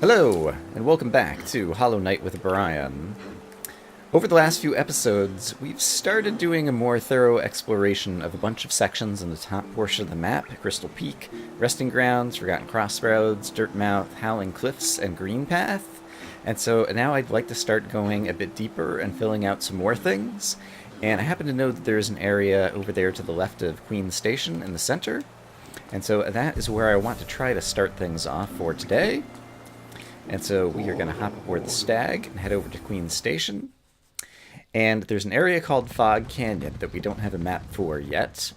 Hello, and welcome back to Hollow Knight with Brian. Over the last few episodes, we've started doing a more thorough exploration of a bunch of sections in the top portion of the map: Crystal Peak, Resting Grounds, Forgotten Crossroads, Dirtmouth, Howling Cliffs, and Green Path. And so now I'd like to start going a bit deeper and filling out some more things. And I happen to know that there's an area over there to the left of Queen Station in the center. And so that is where I want to try to start things off for today. And so we are going to hop aboard the Stag and head over to Queen Station. And there's an area called Fog Canyon that we don't have a map for yet.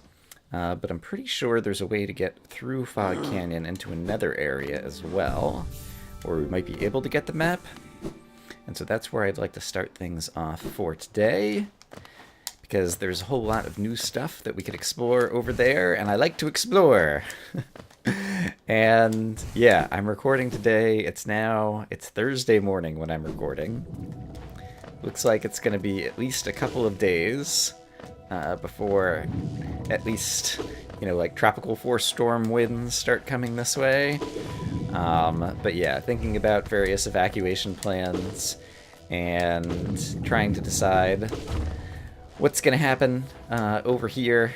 But I'm pretty sure there's a way to get through Fog Canyon into another area as well, or we might be able to get the map. And so that's where I'd like to start things off for today, because there's a whole lot of new stuff that we could explore over there, and I like to explore. And yeah, I'm recording today. It's Thursday morning when I'm recording. Looks like it's going to be at least a couple of days before at least, like tropical force storm winds start coming this way. But yeah, thinking about various evacuation plans and trying to decide what's going to happen over here.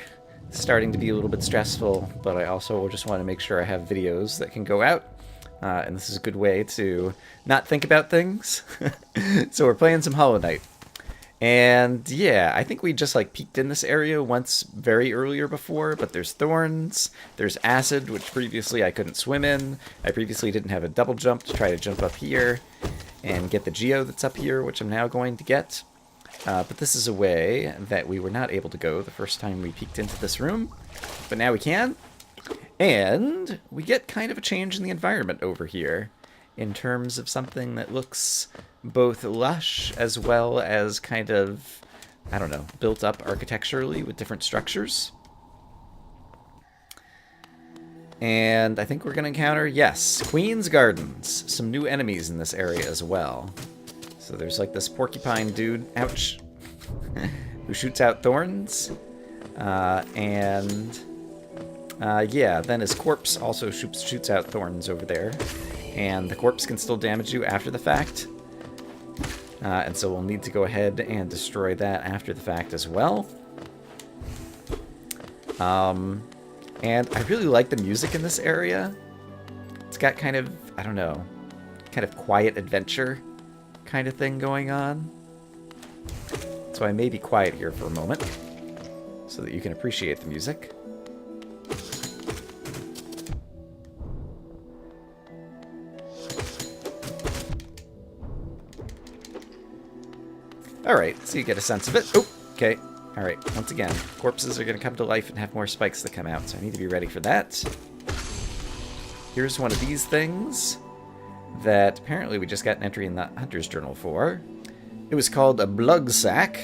Starting to be a little bit stressful, but I also just want to make sure I have videos that can go out. And this is a good way to not think about things. So we're playing some Hollow Knight. And yeah, I think we just peeked in this area once very earlier before, but there's thorns, there's acid, which previously I couldn't swim in. I previously didn't have a double jump to try to jump up here and get the geo that's up here, which I'm now going to get. But this is a way that we were not able to go the first time we peeked into this room, but now we can. And we get kind of a change in the environment over here in terms of something that looks both lush as well as kind of, built up architecturally with different structures. And I think we're going to encounter, yes, Queen's Gardens, some new enemies in this area as well. So there's this porcupine dude, ouch, who shoots out thorns. Yeah, then his corpse also shoots out thorns over there. And the corpse can still damage you after the fact. And so we'll need to go ahead and destroy that after the fact as well. And I really like the music in this area. It's got kind of, kind of quiet adventure kind of thing going on. So I may be quiet here for a moment so that you can appreciate the music. Alright, so you get a sense of it. Oh, okay. Alright, once again, corpses are going to come to life and have more spikes that come out, so I need to be ready for that. Here's one of these things that apparently we just got an entry in the Hunter's Journal for. It was called a blug sack.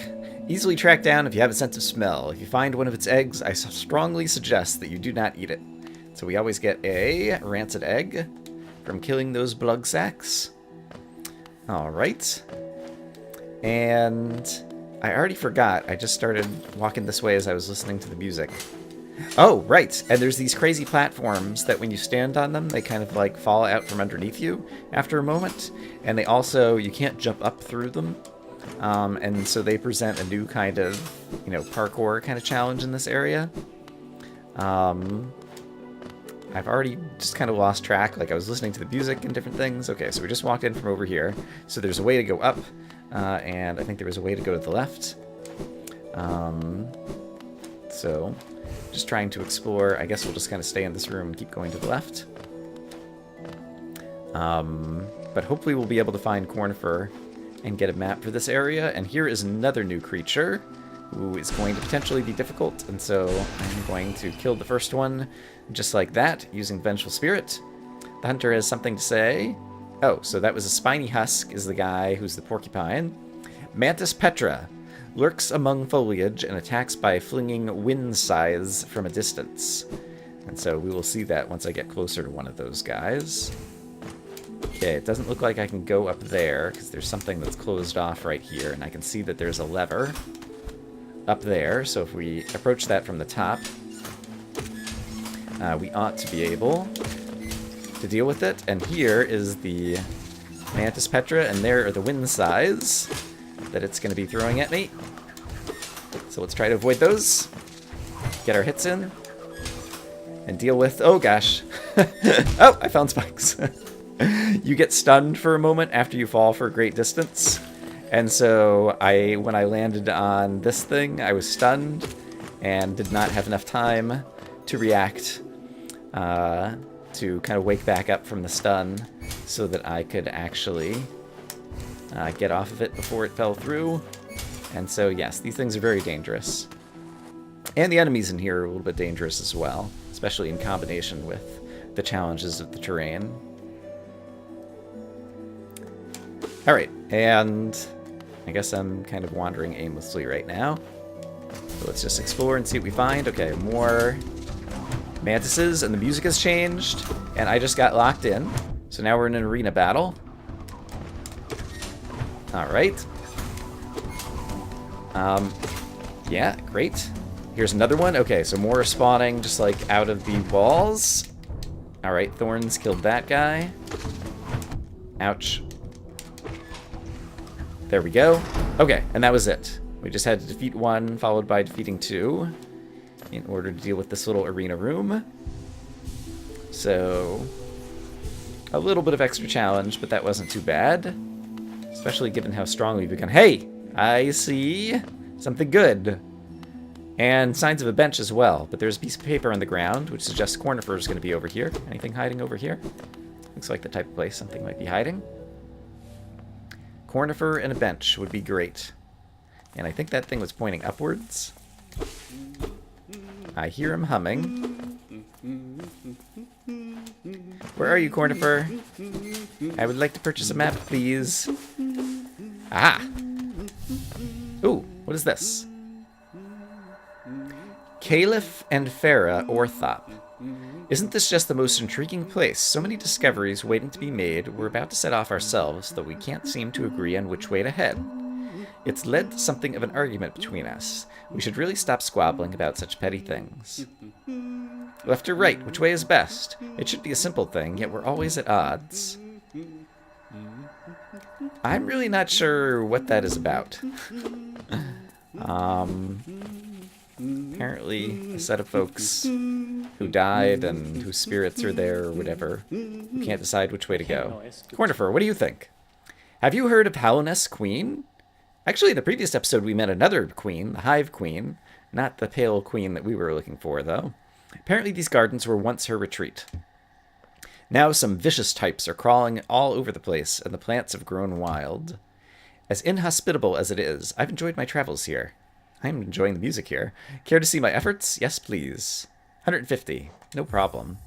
Easily tracked down if you have a sense of smell. If you find one of its eggs, I strongly suggest that you do not eat it. So we always get a rancid egg from killing those blug sacks. Alright. And I already forgot. I just started walking this way as I was listening to the music. Oh, right. And there's these crazy platforms that when you stand on them, they kind of fall out from underneath you after a moment. And they also, you can't jump up through them. And so they present a new kind of, parkour kind of challenge in this area. I've already just kind of lost track. I was listening to the music and different things. Okay, so we just walked in from over here. So there's a way to go up. And I think there was a way to go to the left. So just trying to explore. I guess we'll just kind of stay in this room and keep going to the left. But hopefully we'll be able to find Cornifer and get a map for this area. And here is another new creature who is going to potentially be difficult. And so I'm going to kill the first one just like that using Vengeful Spirit. The hunter has something to say. Oh, so that was a Spiny Husk is the guy who's the porcupine. Mantis Petra lurks among foliage and attacks by flinging wind scythes from a distance. And so we will see that once I get closer to one of those guys. Okay, it doesn't look like I can go up there because there's something that's closed off right here, and I can see that there's a lever up there. So if we approach that from the top, we ought to be able to deal with it. And here is the Mantis Petra, and there are the wind size that it's going to be throwing at me. So let's try to avoid those. Get our hits in. And deal with... Oh, gosh. Oh, I found spikes. You get stunned for a moment after you fall for a great distance. And so when I landed on this thing, I was stunned and did not have enough time to react to kind of wake back up from the stun so that I could actually get off of it before it fell through. And so, yes, these things are very dangerous. And the enemies in here are a little bit dangerous as well, especially in combination with the challenges of the terrain. Alright, and I guess I'm kind of wandering aimlessly right now. So let's just explore and see what we find. Okay, more mantises, and the music has changed, and I just got locked in. So now we're in an arena battle. Alright. Yeah, great. Here's another one. Okay, so more spawning just like out of the walls. Alright, thorns killed that guy. Ouch. There we go. Okay, and that was it. We just had to defeat one, followed by defeating two, in order to deal with this little arena room. So, a little bit of extra challenge, but that wasn't too bad. Especially given how strong we've become. Hey! I see something good. And signs of a bench as well, but there's a piece of paper on the ground, which suggests Cornifer is going to be over here. Anything hiding over here? Looks like the type of place something might be hiding. Cornifer and a bench would be great. And I think that thing was pointing upwards. I hear him humming. Where are you, Cornifer? I would like to purchase a map, please. Ah! Ooh, what is this? Caliph and Farah Orthop. Isn't this just the most intriguing place? So many discoveries waiting to be made. We're about to set off ourselves, though we can't seem to agree on which way to head. It's led to something of an argument between us. We should really stop squabbling about such petty things. Left or right, which way is best? It should be a simple thing, yet we're always at odds. I'm really not sure what that is about. Apparently a set of folks who died and whose spirits are there or whatever, who can't decide which way to go. Cornifer, what do you think? Have you heard of Hallownest Queen? Actually, in the previous episode we met another queen, the Hive Queen. Not the pale queen that we were looking for, though. Apparently these gardens were once her retreat. Now some vicious types are crawling all over the place, and the plants have grown wild. As inhospitable as it is, I've enjoyed my travels here. I'm enjoying the music here. Care to see my efforts? Yes, please. 150. No problem.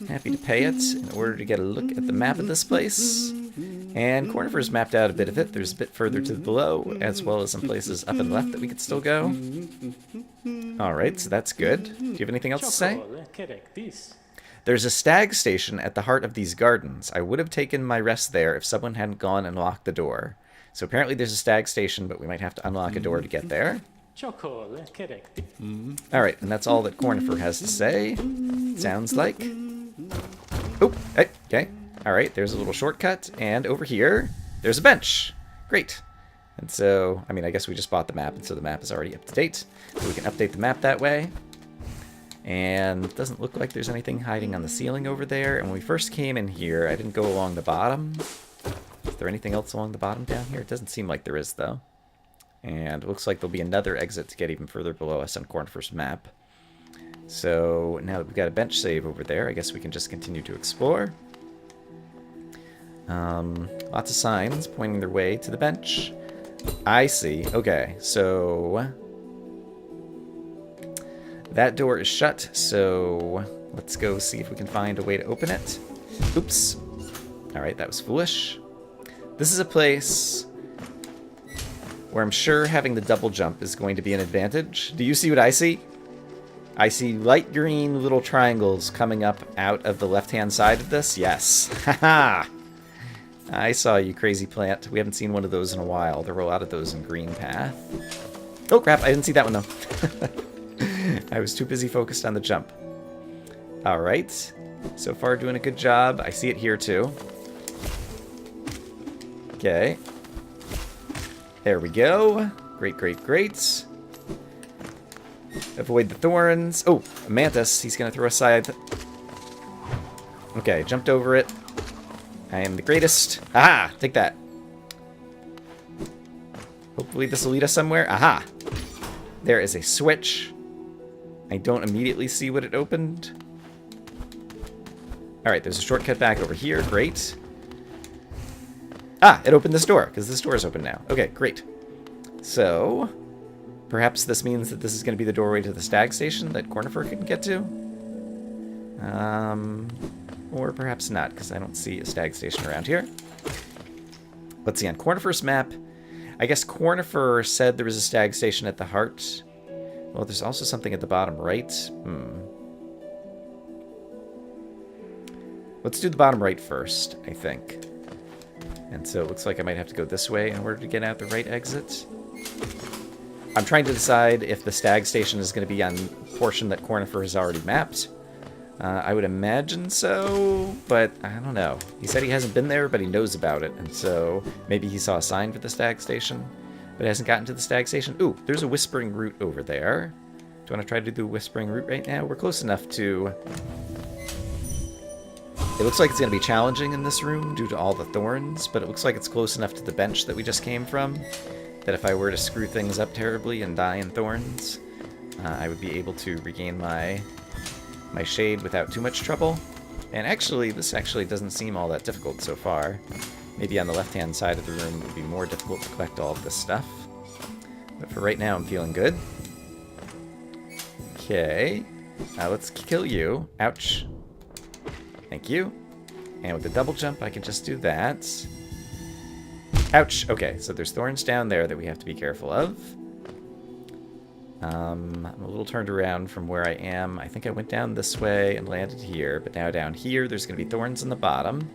Happy to pay it in order to get a look at the map of this place. And Cornifer's mapped out a bit of it. There's a bit further to the below, as well as some places up and left that we could still go. Alright, so that's good. Do you have anything else to say? There's a stag station at the heart of these gardens. I would have taken my rest there if someone hadn't gone and locked the door. So apparently there's a stag station, but we might have to unlock a door to get there. Alright, and that's all that Cornifer has to say. Sounds like. Oh, okay. Alright, there's a little shortcut, and over here, there's a bench. Great. And so, I mean, I guess we just bought the map, and so the map is already up to date. So we can update the map that way. And it doesn't look like there's anything hiding on the ceiling over there. And when we first came in here, I didn't go along the bottom. Is there anything else along the bottom down here? It doesn't seem like there is, though. And it looks like there'll be another exit to get even further below us on Cornifer's map. So now that we've got a bench save over there, I guess we can just continue to explore. Lots of signs pointing their way to the bench. I see. Okay, so that door is shut, so let's go see if we can find a way to open it. Oops. Alright, that was foolish. This is a place where I'm sure having the double jump is going to be an advantage. Do you see what I see? I see light green little triangles coming up out of the left-hand side of this. Yes. Haha! I saw you, crazy plant. We haven't seen one of those in a while. There were a lot of those in Green Path. Oh, crap. I didn't see that one, though. I was too busy focused on the jump. Alright. So far doing a good job. I see it here too. Okay. There we go. Great, great, great. Avoid the thorns. Oh, a mantis. He's going to throw aside. Okay, jumped over it. I am the greatest. Aha! Take that. Hopefully this will lead us somewhere. Aha! There is a switch. I don't immediately see what it opened. Alright, there's a shortcut back over here. Great. Ah, it opened this door, because this door is open now. Okay, great. So, perhaps this means that this is going to be the doorway to the stag station that Cornifer can get to? Or perhaps not, because I don't see a stag station around here. Let's see, on Cornifer's map, I guess Cornifer said there was a stag station at the heart. Well, there's also something at the bottom right. Let's do the bottom right first, I think. And so it looks like I might have to go this way in order to get out the right exit. I'm trying to decide if the stag station is going to be on a portion that Cornifer has already mapped. I would imagine so, but I don't know. He said he hasn't been there, but he knows about it, and so maybe he saw a sign for the stag station, but hasn't gotten to the stag station. Ooh, there's a whispering root over there. Do you want to try to do the whispering root right now? We're close enough to... It looks like it's going to be challenging in this room due to all the thorns, but it looks like it's close enough to the bench that we just came from that if I were to screw things up terribly and die in thorns, I would be able to regain my shade without too much trouble. And actually, this actually doesn't seem all that difficult so far. Maybe on the left-hand side of the room it would be more difficult to collect all of this stuff. But for right now, I'm feeling good. Okay. Let's kill you. Ouch. Thank you. And with the double jump, I can just do that. Ouch. Okay, so there's thorns down there that we have to be careful of. I'm a little turned around from where I am. I think I went down this way and landed here, but now down here there's going to be thorns in the bottom.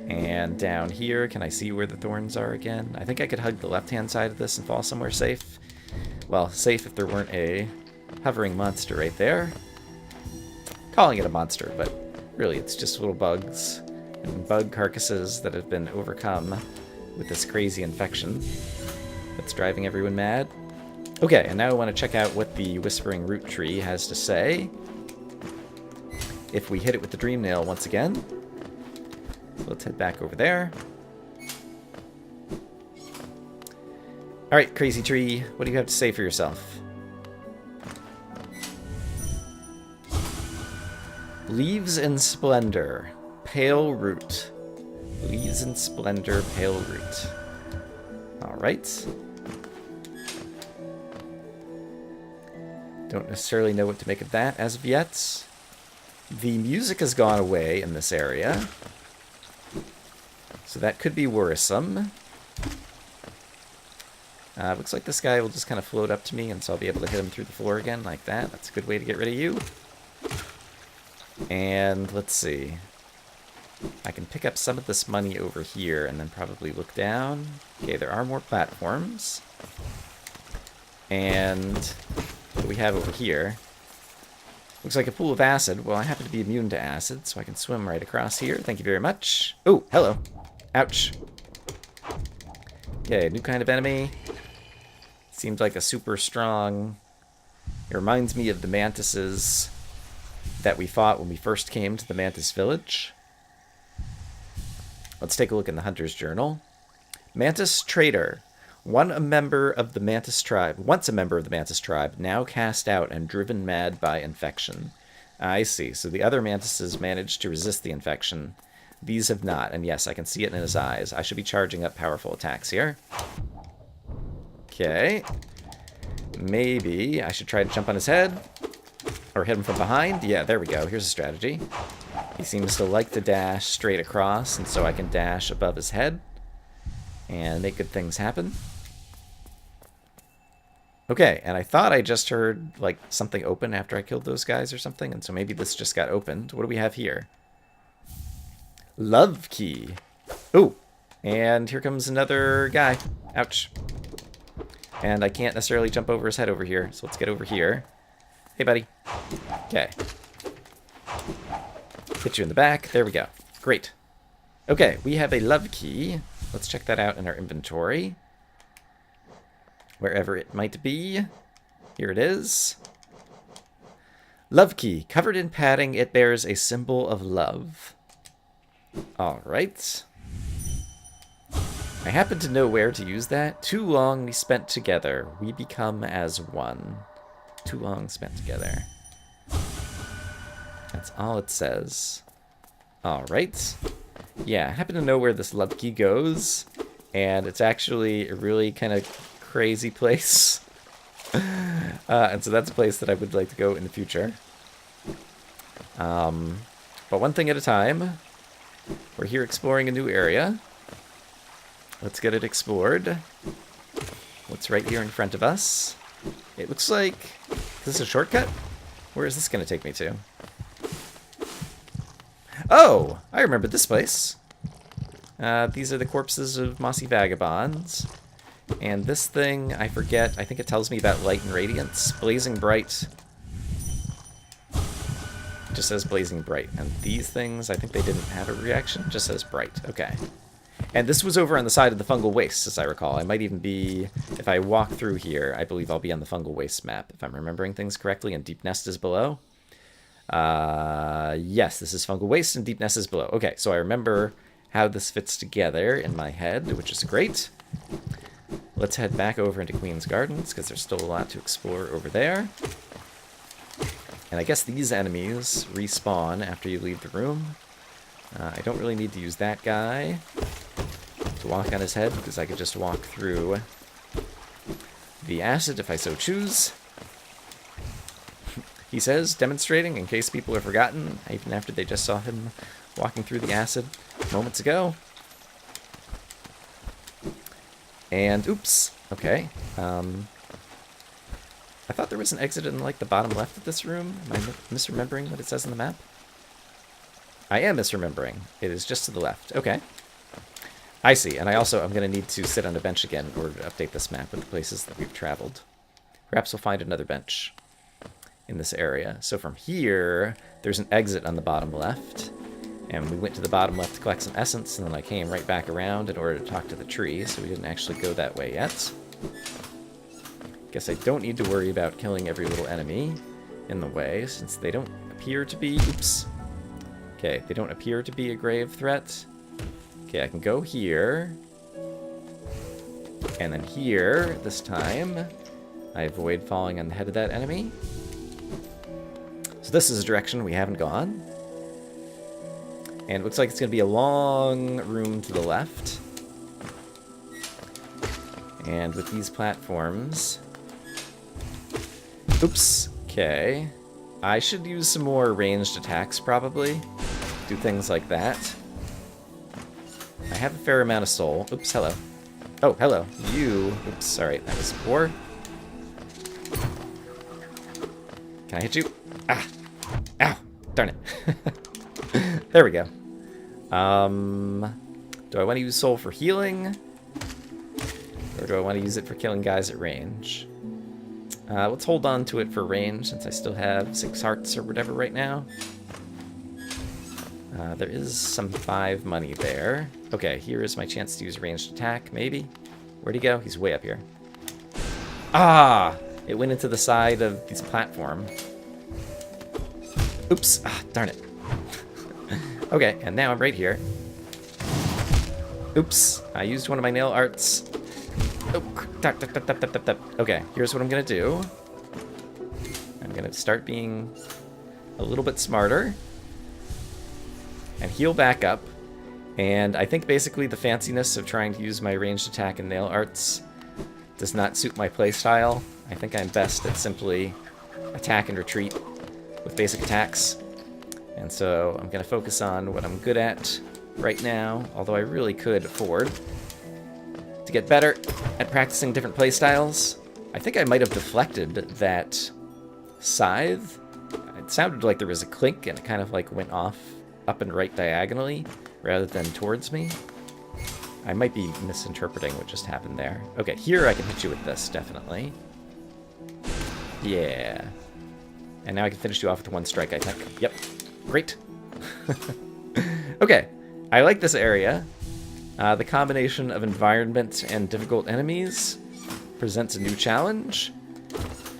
And down here, can I see where the thorns are again? I think I could hug the left-hand side of this and fall somewhere safe. Well, safe if there weren't a hovering monster right there. Calling it a monster, but really it's just little bugs and bug carcasses that have been overcome with this crazy infection that's driving everyone mad. Okay, and now I want to check out what the Whispering Root Tree has to say. If we hit it with the Dream Nail once again. So let's head back over there. Alright, Crazy Tree, what do you have to say for yourself? Leaves in Splendor, Pale Root. Leaves in Splendor, Pale Root. Alright. Don't necessarily know what to make of that as of yet. The music has gone away in this area, so that could be worrisome. Looks like this guy will just kind of float up to me, and so I'll be able to hit him through the floor again like that. That's a good way to get rid of you. And let's see. I can pick up some of this money over here and then probably look down. Okay, there are more platforms. And what do we have over here? Looks like a pool of acid. Well, I happen to be immune to acid, so I can swim right across here. Thank you very much. Oh, hello. Ouch. Okay, new kind of enemy. Seems like a super strong... It reminds me of the mantises that we fought when we first came to the Mantis Village. Let's take a look in the Hunter's Journal. Mantis Trader. Once a member of the Mantis tribe, now cast out and driven mad by infection. I see. So the other mantises managed to resist the infection. These have not. And yes, I can see it in his eyes. I should be charging up powerful attacks here. Okay. Maybe I should try to jump on his head. Or hit him from behind. Yeah, there we go. Here's a strategy. He seems to like to dash straight across, and so I can dash above his head and make good things happen. Okay, and I thought I just heard, like, something open after I killed those guys or something, and so maybe this just got opened. What do we have here? Love Key. Ooh, and here comes another guy. Ouch. And I can't necessarily jump over his head over here, so let's get over here. Hey, buddy. Okay. Hit you in the back. There we go. Great. Okay, we have a love key. Let's check that out in our inventory. Wherever it might be. Here it is. Love key. Covered in padding, it bears a symbol of love. Alright. I happen to know where to use that. Too long we spent together. We become as one. Too long spent together. That's all it says. Alright. Yeah, I happen to know where this love key goes. And it's actually a really kind of crazy place. And so that's a place that I would like to go in the future. But one thing at a time. We're here exploring a new area. Let's get it explored. What's right here in front of us? It looks like... Is this a shortcut? Where is this going to take me to? Oh! I remember this place. These are the corpses of mossy vagabonds. And this thing, I forget, I think it tells me about light and radiance. Blazing bright. It just says blazing bright. And these things, I think they didn't have a reaction. It just says bright. Okay. And this was over on the side of the fungal wastes, as I recall. I might even be, if I walk through here, I believe I'll be on the fungal waste map, if I'm remembering things correctly, and Deepnest is below. Yes, this is fungal waste, and Deepnest is below. Okay, so I remember how this fits together in my head, which is great. Let's head back over into Queen's Gardens, because there's still a lot to explore over there. And I guess these enemies respawn after you leave the room. I don't really need to use that guy to walk on his head, because I could just walk through the acid if I so choose. He says, demonstrating, in case people have forgotten, even after they just saw him walking through the acid moments ago. And, oops, okay. I thought there was an exit in, like, the bottom left of this room. Am I misremembering what it says on the map? I am misremembering. It is just to the left. Okay. I see, and I'm going to need to sit on a bench again in order to update this map with the places that we've traveled. Perhaps we'll find another bench in this area. So from here, there's an exit on the bottom left. And we went to the bottom left to collect some essence, and then I came right back around in order to talk to the tree, so we didn't actually go that way yet. Guess I don't need to worry about killing every little enemy in the way, since they don't appear to be... Oops. Okay, they don't appear to be a grave threat. Okay, I can go here. And then here, this time, I avoid falling on the head of that enemy. So this is a direction we haven't gone. And it looks like it's going to be a long room to the left. And with these platforms... Oops. Okay. I should use some more ranged attacks, probably. Do things like that. I have a fair amount of soul. Oops, hello. Oh, hello. You... Oops, alright, that was poor. Can I hit you? Ah! Ow! Darn it. There we go. Do I want to use soul for healing? Or do I want to use it for killing guys at range? Let's hold on to it for range, since I still have 6 hearts or whatever right now. There is some 5 money there. Okay, here is my chance to use ranged attack, maybe? Where'd he go? He's way up here. Ah! It went into the side of this platform. Oops. Ah, darn it. Okay, and now I'm right here. Oops. I used one of my nail arts. Oh, okay, here's what I'm going to do. I'm going to start being a little bit smarter. And heal back up. And I think basically the fanciness of trying to use my ranged attack and nail arts does not suit my playstyle. I think I'm best at simply attack and retreat with basic attacks. And so I'm going to focus on what I'm good at right now, although I really could afford to get better at practicing different playstyles. I think I might have deflected that scythe. It sounded like there was a clink and it kind of like went off up and right diagonally rather than towards me. I might be misinterpreting what just happened there. Okay, here I can hit you with this, definitely. Yeah. And now I can finish you off with one strike, I think. Yep. Great. Okay, I like this area. The combination of environment and difficult enemies presents a new challenge.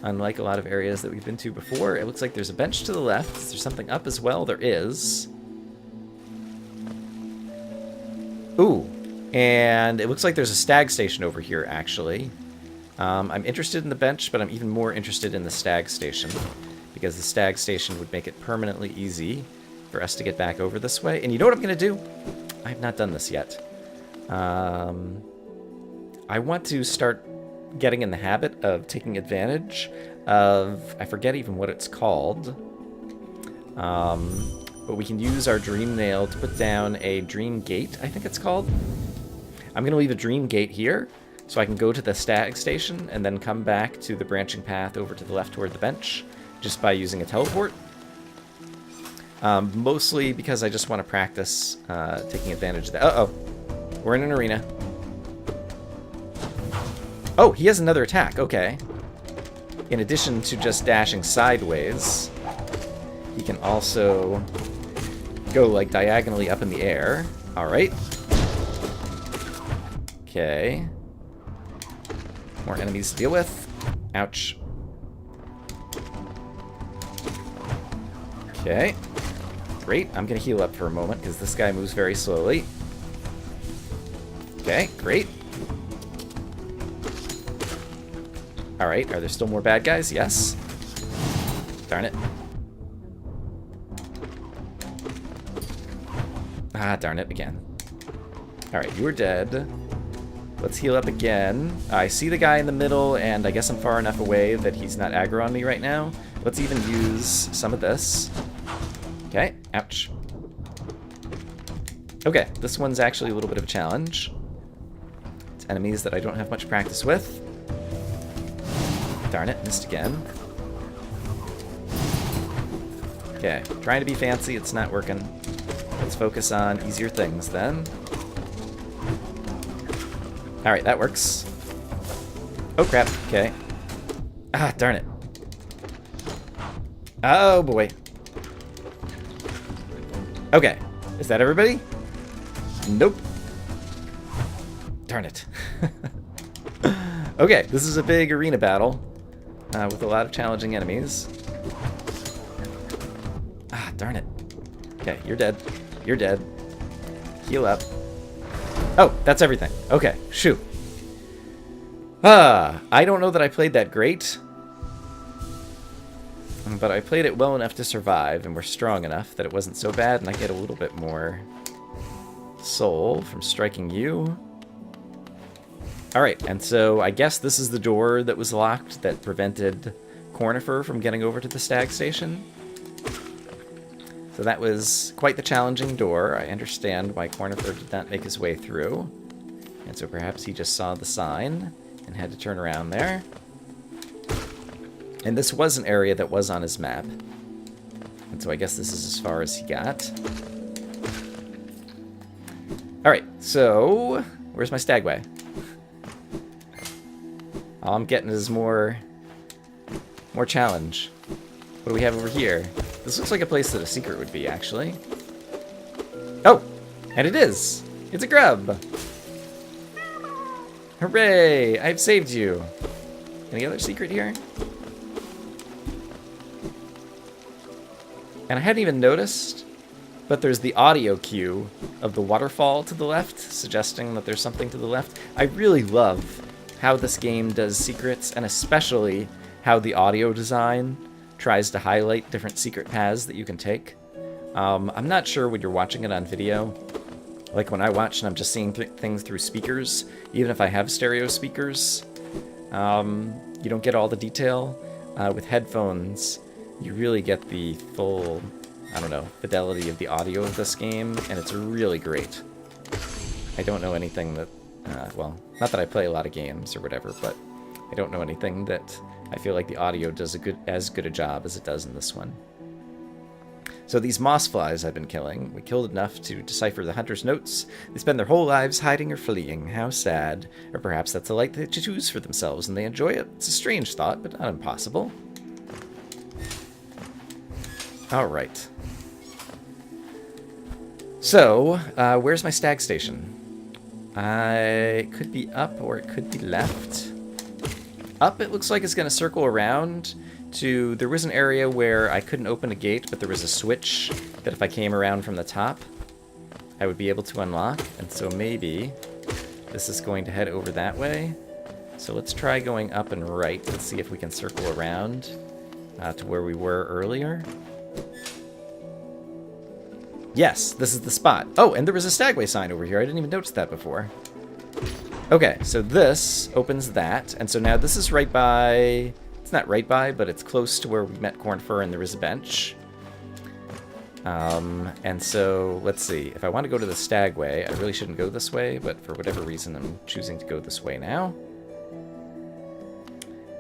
Unlike a lot of areas that we've been to before, it looks like there's a bench to the left. Is there something up as well? There is. Ooh, and it looks like there's a stag station over here, actually. I'm interested in the bench, but I'm even more interested in the stag station, because the stag station would make it permanently easy for us to get back over this way. And you know what I'm going to do? I have not done this yet. I want to start getting in the habit of taking advantage of, I forget even what it's called, but we can use our dream nail to put down a dream gate, I think it's called. I'm going to leave a dream gate here, so I can go to the stag station and then come back to the branching path over to the left toward the bench, just by using a teleport. Mostly because I just want to practice taking advantage of that. Uh-oh. We're in an arena. Oh, he has another attack. Okay. In addition to just dashing sideways, he can also go, like, diagonally up in the air. Alright. Okay. More enemies to deal with. Ouch. Okay. Great. I'm going to heal up for a moment, because this guy moves very slowly. Okay, great. Alright, are there still more bad guys? Yes. Darn it. Ah, darn it, again. Alright, you are dead. Let's heal up again. I see the guy in the middle, and I guess I'm far enough away that he's not aggro on me right now. Let's even use some of this. Okay, ouch. Okay, this one's actually a little bit of a challenge. It's enemies that I don't have much practice with. Darn it, missed again. Okay, trying to be fancy, it's not working. Let's focus on easier things then. Alright, that works. Oh crap, okay. Ah, darn it. Oh boy. Okay, is that everybody? Nope. Darn it. Okay, this is a big arena battle with a lot of challenging enemies. Ah, darn it. Okay, you're dead. You're dead. Heal up. Oh, that's everything. Okay, shoo. I don't know that I played that great, but I played it well enough to survive, and we're strong enough that it wasn't so bad, and I get a little bit more soul from striking you. Alright, and so I guess this is the door that was locked that prevented Cornifer from getting over to the stag station. So that was quite the challenging door. I understand why Cornifer did not make his way through. And so perhaps he just saw the sign and had to turn around there. And this was an area that was on his map. And so I guess this is as far as he got. Alright, so where's my stagway? All I'm getting is more challenge. What do we have over here? This looks like a place that a secret would be, actually. Oh! And it is! It's a grub! Hooray! I've saved you! Any other secret here? And I hadn't even noticed, but there's the audio cue of the waterfall to the left, suggesting that there's something to the left. I really love how this game does secrets, and especially how the audio design tries to highlight different secret paths that you can take. I'm not sure when you're watching it on video. Like when I watch and I'm just seeing things through speakers, even if I have stereo speakers, you don't get all the detail. With headphones, you really get the full, I don't know, fidelity of the audio of this game, and it's really great. I don't know anything that, well, not that I play a lot of games or whatever, but I don't know anything that I feel like the audio does as good a job as it does in this one. So these moss flies I've been killing, we killed enough to decipher the hunter's notes. They spend their whole lives hiding or fleeing. How sad. Or perhaps that's a light they choose for themselves and they enjoy it. It's a strange thought, but not impossible. Alright. So, where's my stag station? It could be up or it could be left. Up, it looks like it's going to circle around to... There was an area where I couldn't open a gate, but there was a switch that if I came around from the top, I would be able to unlock. And so maybe this is going to head over that way. So let's try going up and right. Let's see if we can circle around to where we were earlier. Yes, this is the spot. Oh, and there was a stagway sign over here. I didn't even notice that before. Okay, so this opens that. And so now this is right by... It's not right by, but it's close to where we met Cornifer, and there is a bench. And so, let's see. If I want to go to the stagway, I really shouldn't go this way, but for whatever reason, I'm choosing to go this way now.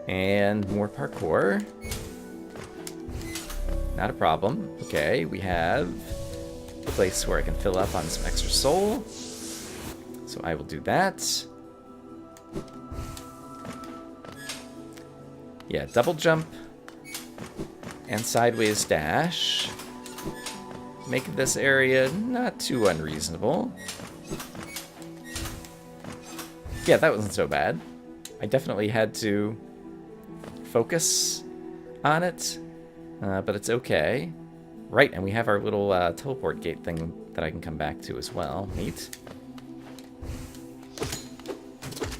And more parkour. Not a problem. Okay, we have... place where I can fill up on some extra soul. So I will do that. Yeah, double jump and sideways dash. Make this area not too unreasonable. Yeah, that wasn't so bad. I definitely had to focus on it, but it's okay. Right, and we have our little teleport gate thing that I can come back to as well. Neat.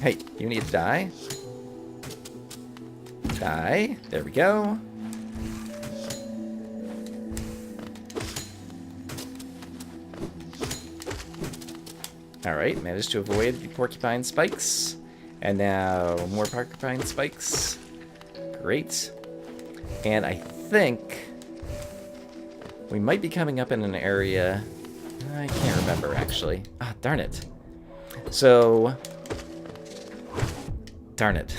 Hey, you need to die. Die. There we go. Alright, managed to avoid the porcupine spikes. And now more porcupine spikes. Great. And I think... we might be coming up in an area... I can't remember, actually. Ah, darn it. So... darn it.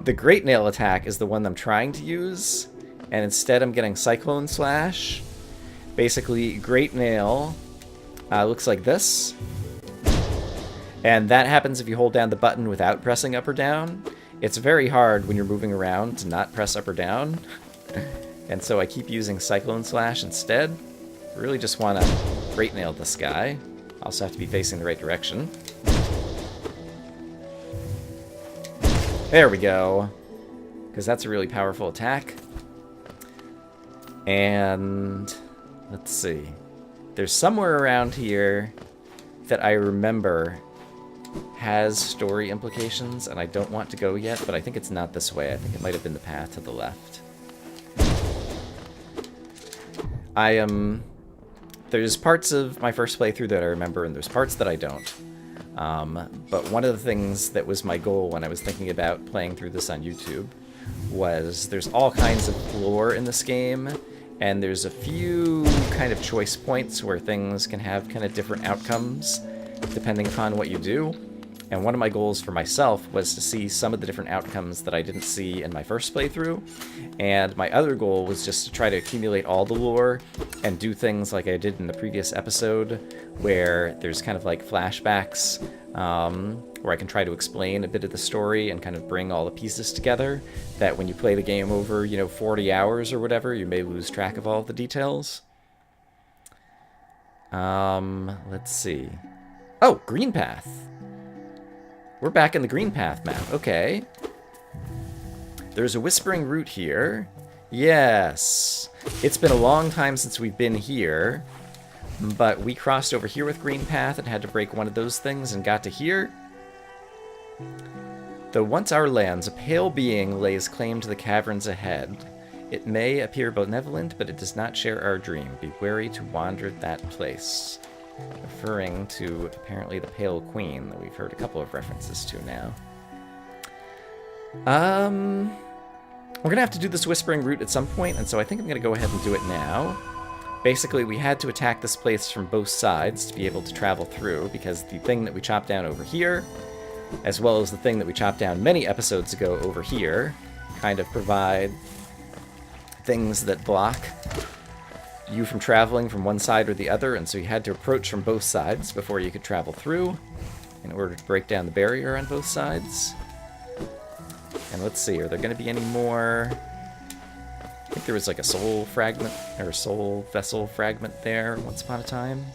The Great Nail attack is the one I'm trying to use, and instead I'm getting Cyclone Slash. Basically, Great Nail looks like this. And that happens if you hold down the button without pressing up or down. It's very hard when you're moving around to not press up or down. And so I keep using Cyclone Slash instead. Really just want to Great Nail this guy. Also have to be facing the right direction. There we go. Because that's a really powerful attack. And let's see. There's somewhere around here that I remember has story implications, and I don't want to go yet, but I think it's not this way. I think it might have been the path to the left. There's parts of my first playthrough that I remember, and there's parts that I don't. But one of the things that was my goal when I was thinking about playing through this on YouTube was there's all kinds of lore in this game, and there's a few kind of choice points where things can have kind of different outcomes depending upon what you do. And one of my goals for myself was to see some of the different outcomes that I didn't see in my first playthrough. And my other goal was just to try to accumulate all the lore and do things like I did in the previous episode, where there's kind of like flashbacks, where I can try to explain a bit of the story and kind of bring all the pieces together, that when you play the game over, 40 hours or whatever, you may lose track of all the details. Let's see. Oh, green path. We're back in the green path map. Okay. There's a whispering root here. Yes. It's been a long time since we've been here, but we crossed over here with green path and had to break one of those things and got to here. Though once our lands, a pale being lays claim to the caverns ahead. It may appear benevolent, but it does not share our dream. Be wary to wander that place. Referring to, apparently, the Pale Queen, that we've heard a couple of references to now. We're gonna have to do this Whispering Root at some point, and so I think I'm gonna go ahead and do it now. Basically, we had to attack this place from both sides to be able to travel through, because the thing that we chopped down over here, as well as the thing that we chopped down many episodes ago over here, kind of provide things that block you from traveling from one side or the other, and so you had to approach from both sides before you could travel through in order to break down the barrier on both sides. And let's see, are there going to be any more? I think there was like a soul fragment, or soul vessel fragment there once upon a time.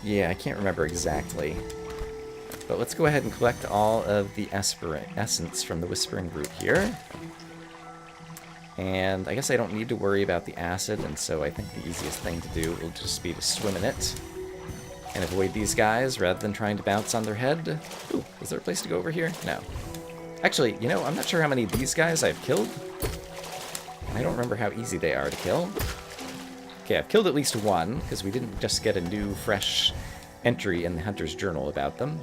Yeah, I can't remember exactly. But let's go ahead and collect all of the essence from the Whispering Root here. And I guess I don't need to worry about the acid, and so I think the easiest thing to do will just be to swim in it and avoid these guys rather than trying to bounce on their head. Ooh, is there a place to go over here? No. Actually, you know, I'm not sure how many of these guys I've killed. And I don't remember how easy they are to kill. Okay, I've killed at least one, because we didn't just get a new, fresh entry in the Hunter's Journal about them.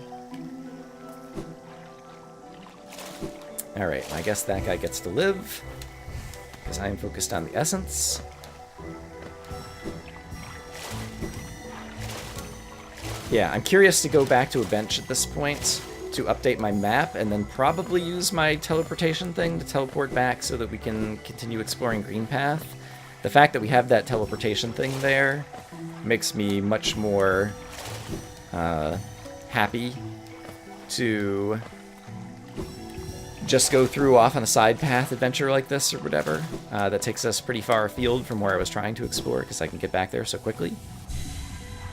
Alright, I guess that guy gets to live, because I am focused on the essence. Yeah, I'm curious to go back to a bench at this point to update my map, and then probably use my teleportation thing to teleport back so that we can continue exploring Green Path. The fact that we have that teleportation thing there makes me much more happy to just go through off on a side path adventure like this or whatever. That takes us pretty far afield from where I was trying to explore, because I can get back there so quickly.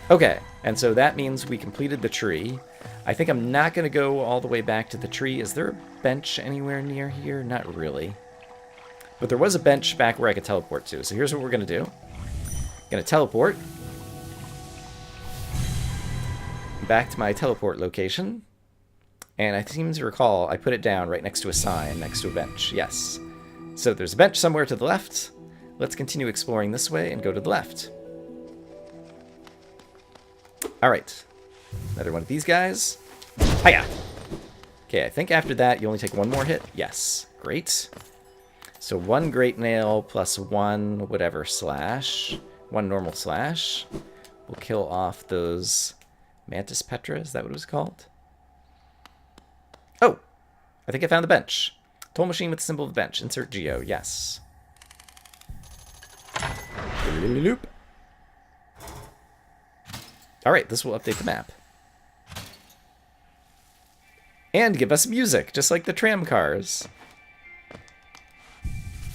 Okay, and so that means we completed the tree. I think I'm not going to go all the way back to the tree. Is there a bench anywhere near here? Not really. But there was a bench back where I could teleport to. So here's what we're going to do. I'm going to teleport back to my teleport location. And I seem to recall I put it down right next to a sign, next to a bench. Yes. So there's a bench somewhere to the left. Let's continue exploring this way and go to the left. Alright. Another one of these guys. Hiya! Okay, I think after that you only take one more hit. Yes. Great. So one great nail plus one whatever slash. One normal slash. Will kill off those Mantis Petra. Is that what it was called? Oh! I think I found the bench. Toll machine with the symbol of the bench. Insert geo. Yes. Loop. Alright, this will update the map. And give us music, just like the tram cars.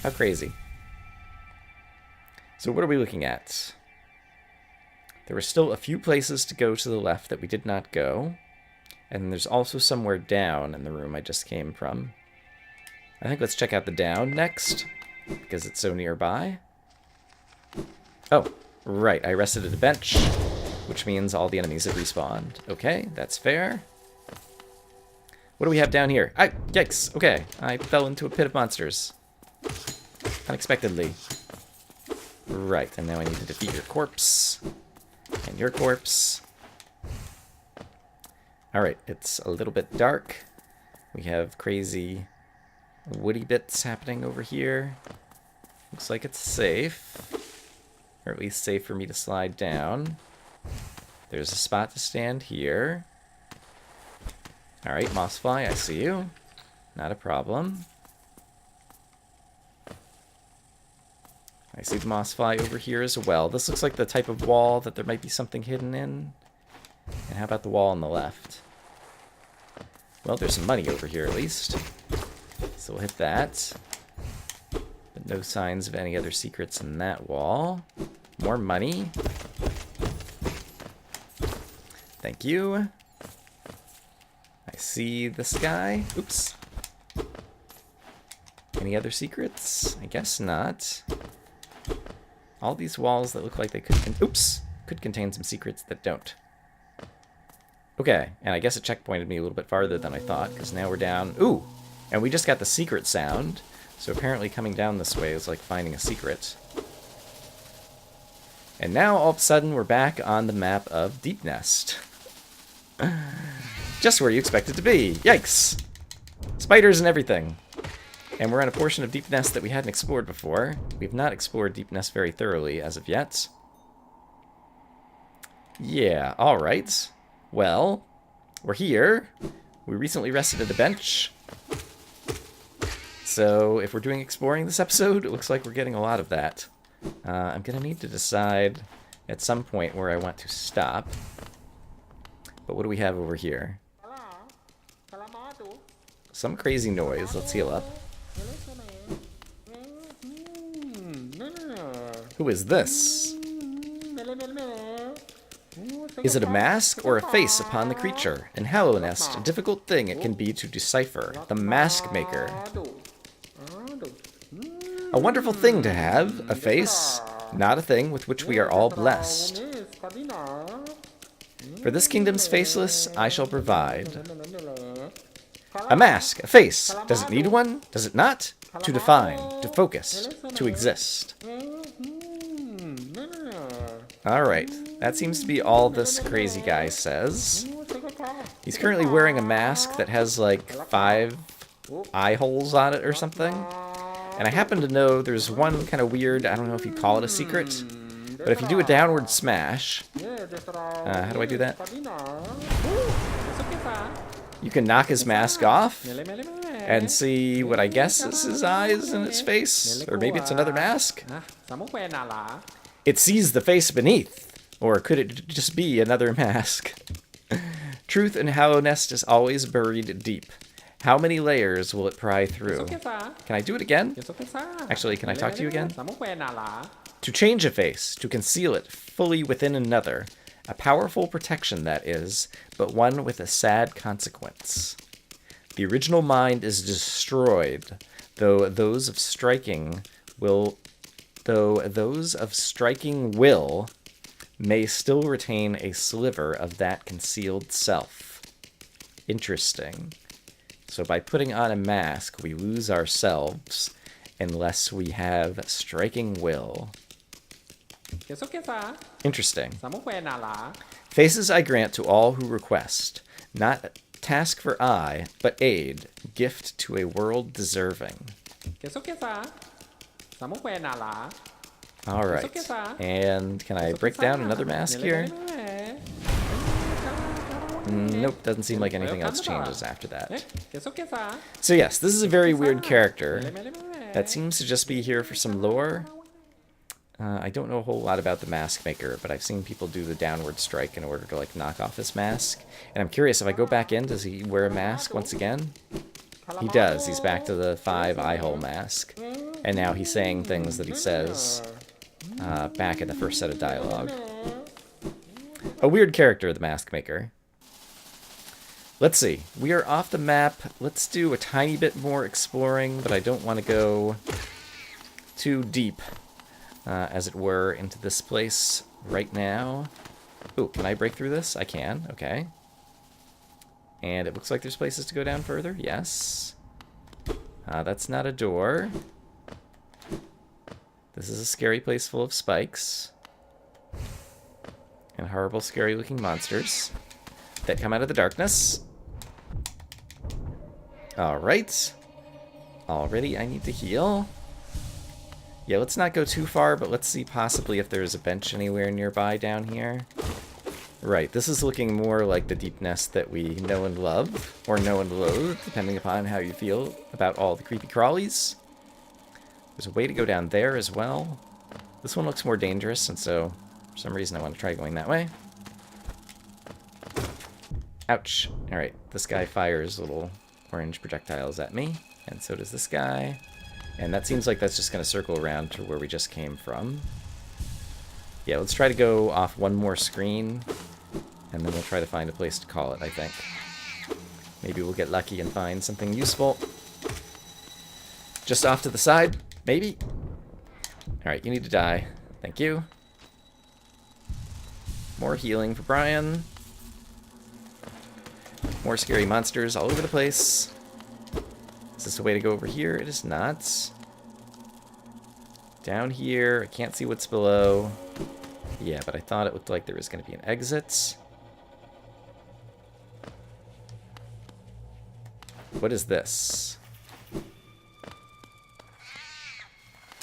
How crazy. So what are we looking at? There were still a few places to go to the left that we did not go. And there's also somewhere down in the room I just came from. I think let's check out the down next, because it's so nearby. Oh, right, I rested at a bench, which means all the enemies have respawned. Okay, that's fair. What do we have down here? Yikes, okay, I fell into a pit of monsters. Unexpectedly. Right, and now I need to defeat your corpse. And your corpse. Alright, it's a little bit dark. We have crazy woody bits happening over here. Looks like it's safe. Or at least safe for me to slide down. There's a spot to stand here. Alright, Mossfly, I see you. Not a problem. I see the Mossfly over here as well. This looks like the type of wall that there might be something hidden in. And how about the wall on the left? Well, there's some money over here at least. So we'll hit that. But no signs of any other secrets in that wall. More money. Thank you. I see this guy. Oops. Any other secrets? I guess not. All these walls that look like they could could contain some secrets that don't. Okay, and I guess it checkpointed me a little bit farther than I thought, because now we're down. Ooh! And we just got the secret sound. So apparently coming down this way is like finding a secret. And now all of a sudden we're back on the map of Deepnest. Just where you expect it to be. Yikes! Spiders and everything. And we're on a portion of Deepnest that we hadn't explored before. We've not explored Deepnest very thoroughly as of yet. Yeah, alright. Well, we're here. We recently rested at a bench. So if we're doing exploring this episode, it looks like we're getting a lot of that. I'm going to need to decide at some point where I want to stop. But what do we have over here? Some crazy noise. Let's heal up. Who is this? Is it a mask or a face upon the creature? In Hallownest, a difficult thing it can be to decipher. The Mask Maker. A wonderful thing to have, a face, not a thing with which we are all blessed. For this kingdom's faceless, I shall provide. A mask, a face. Does it need one? Does it not? To define, to focus, to exist. Alright, that seems to be all this crazy guy says. He's currently wearing a mask that has like 5 eye holes on it or something. And I happen to know there's one kind of weird, I don't know if you'd call it a secret, but if you do a downward smash, how do I do that? You can knock his mask off and see what I guess is his eyes and his face, or maybe it's another mask. It sees the face beneath, or could it just be another mask? Truth in Hallownest is always buried deep. How many layers will it pry through? Can I do it again? Actually, can I talk to you again? To change a face, to conceal it fully within another. A powerful protection, that is, but one with a sad consequence. The original mind is destroyed, though those of striking will may still retain a sliver of that concealed self. Interesting. So by putting on a mask, we lose ourselves unless we have striking will. Interesting. Faces I grant to all who request, not task for eye, but aid, gift to a world deserving. Alright, and can I break down another mask here? Nope, doesn't seem like anything else changes after that. So yes, this is a very weird character that seems to just be here for some lore. I don't know a whole lot about the Mask Maker, but I've seen people do the downward strike in order to like knock off his mask. And I'm curious, if I go back in, does he wear a mask once again? He does. He's back to the 5 eye hole mask. And now he's saying things that he says back in the first set of dialogue. A weird character, the Mask Maker. Let's see. We are off the map. Let's do a tiny bit more exploring, but I don't want to go too deep, as it were, into this place right now. Ooh, can I break through this? I can. Okay. And it looks like there's places to go down further. Yes. That's not a door. This is a scary place full of spikes. And horrible, scary-looking monsters that come out of the darkness. Alright. Already I need to heal. Yeah, let's not go too far, but let's see possibly if there's a bench anywhere nearby down here. Right, this is looking more like the Deepnest that we know and love, or know and loathe, depending upon how you feel about all the creepy crawlies. There's a way to go down there as well. This one looks more dangerous, and so for some reason I want to try going that way. Ouch. Alright, this guy fires little orange projectiles at me, and so does this guy. And that seems like that's just going to circle around to where we just came from. Yeah, let's try to go off one more screen, and then we'll try to find a place to call it, I think. Maybe we'll get lucky and find something useful. Just off to the side, maybe? Alright, you need to die. Thank you. More healing for Brian. More scary monsters all over the place. Is this a way to go over here? It is not. Down here, I can't see what's below. Yeah, but I thought it looked like there was going to be an exit. What is this?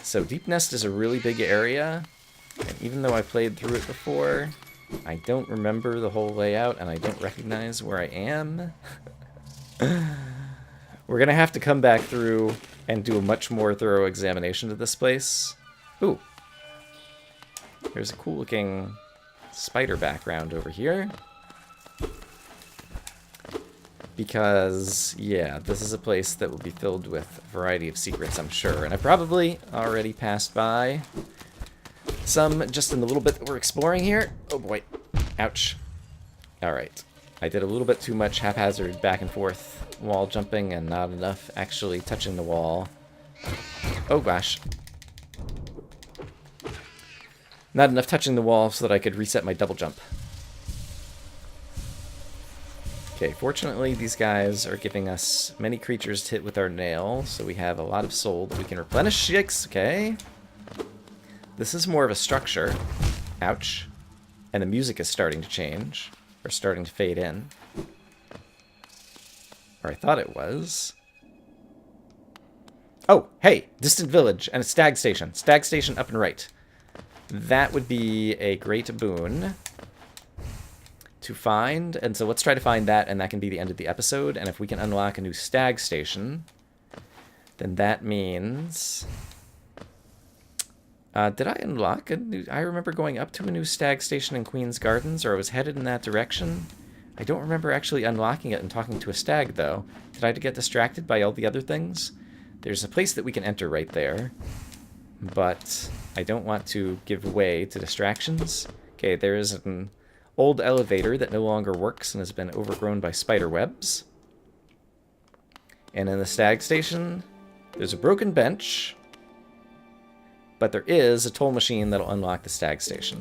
So Deepnest is a really big area, and even though I played through it before, I don't remember the whole layout, and I don't recognize where I am. We're going to have to come back through and do a much more thorough examination of this place. Ooh. There's a cool-looking spider background over here. Because, yeah, this is a place that will be filled with a variety of secrets, I'm sure. And I probably already passed by some just in the little bit that we're exploring here. Oh boy. Ouch. Alright. I did a little bit too much haphazard back and forth wall jumping and not enough actually touching the wall. Oh gosh. Not enough touching the wall so that I could reset my double jump. Okay, fortunately these guys are giving us many creatures to hit with our nail, so we have a lot of soul that we can replenish. Yikes, okay. This is more of a structure. Ouch. And the music is starting to change. Or starting to fade in. Or I thought it was. Oh, hey! Distant village and a stag station. Stag station up and right. That would be a great boon to find. And so let's try to find that, and that can be the end of the episode. And if we can unlock a new stag station, then that means... did I unlock a new... I remember going up to a new stag station in Queen's Gardens, or I was headed in that direction. I don't remember actually unlocking it and talking to a stag, though. Did I get distracted by all the other things? There's a place that we can enter right there, but I don't want to give way to distractions. Okay, there is an old elevator that no longer works and has been overgrown by spider webs. And in the stag station, there's a broken bench... But there is a toll machine that'll unlock the stag station.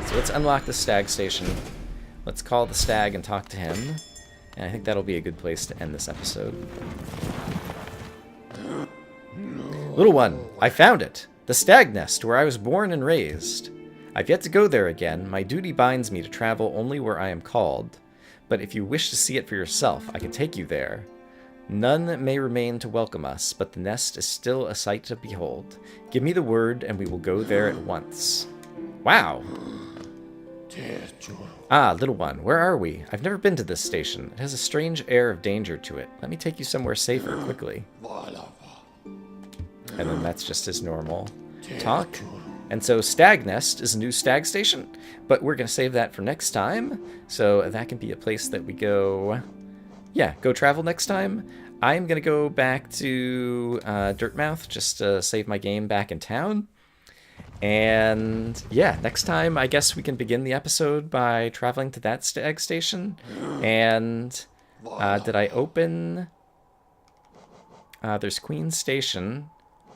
So let's unlock the stag station. Let's call the stag and talk to him. And I think that'll be a good place to end this episode. Little one, I found it! The stag nest where I was born and raised. I've yet to go there again. My duty binds me to travel only where I am called. But if you wish to see it for yourself, I can take you there. None may remain to welcome us, but the nest is still a sight to behold. Give me the word, and we will go there at once. Wow! Ah, little one, where are we? I've never been to this station. It has a strange air of danger to it. Let me take you somewhere safer, quickly. And then that's just his normal talk. And so Stag Nest is a new stag station, but we're going to save that for next time. So that can be a place that we go... Yeah, go travel next time. I'm going to go back to Dirtmouth just to save my game back in town. And yeah, next time I guess we can begin the episode by traveling to that stag station. And did I open... there's Queen's Station,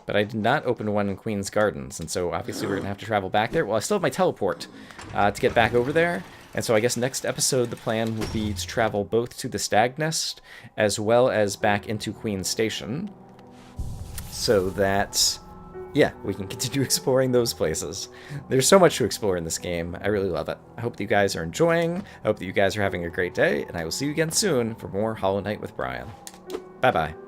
but I did not open one in Queen's Gardens. And so obviously we're going to have to travel back there. Well, I still have my teleport to get back over there. And so I guess next episode the plan will be to travel both to the Stag Nest as well as back into Queen's Station. So that, yeah, we can continue exploring those places. There's so much to explore in this game. I really love it. I hope that you guys are enjoying. I hope that you guys are having a great day. And I will see you again soon for more Hollow Knight with Brian. Bye-bye.